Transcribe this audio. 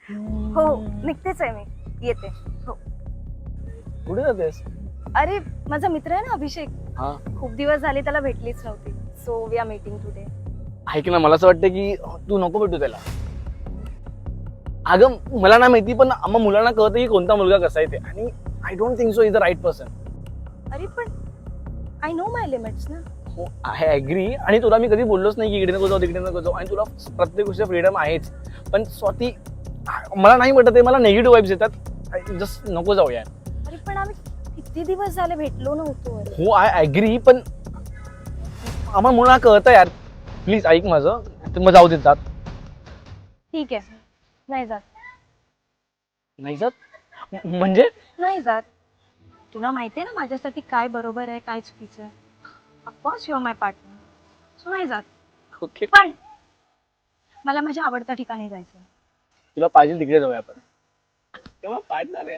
हो निघतेच आहे मी, येते. हो. कुठे जातेस? अरे माझा मित्र आहे ना अभिषेक, हा खूप दिवस झाले त्याला भेटलीच नव्हती. So we are meeting today. ऐक ना, मला असं वाटतं की तू नको भेटू त्याला. अगं मला ना माहिती, पण आम्हा मुलांना कळतं की कोणता मुलगा कसा आहे ते, आणि I don't think so is the right person. अरे पण आय नो माय लिमिट्स ना. हो आय ॲग्री, आणि तुला मी कधी बोललोच नाही की इकडे नको जाऊ तिकडे नको जाऊ, आणि तुला प्रत्येक गोष्टी फ्रीडम आहेच. पण स्वाती, मला नाही वाटत आहे, मला निगेटिव्ह वाईब्स येतात. जस्ट नको जाऊ यार. अरे पण आम्ही किती दिवस झाले भेटलो नव्हतो. अरे हो आय ॲग्री, पण आम्हाला मुलांना कळतं यार. प्लीज ऐक माझं, तर मग जाऊ देत जात. ठीक आहे, नाही जात. नाही जात म्हणजे? नाही जात. तुला माहितीये ना माझ्यासाठी काय बरोबर आहे काय चुकीचं आहे. Of course you are my partner, so नाही जात. ओके, पण मला माझ्या आवडत्या ठिकाणी जायचं. तुला पाहिजे तिकडे जाऊया आपण. तेव्हा पार्टनर आहे.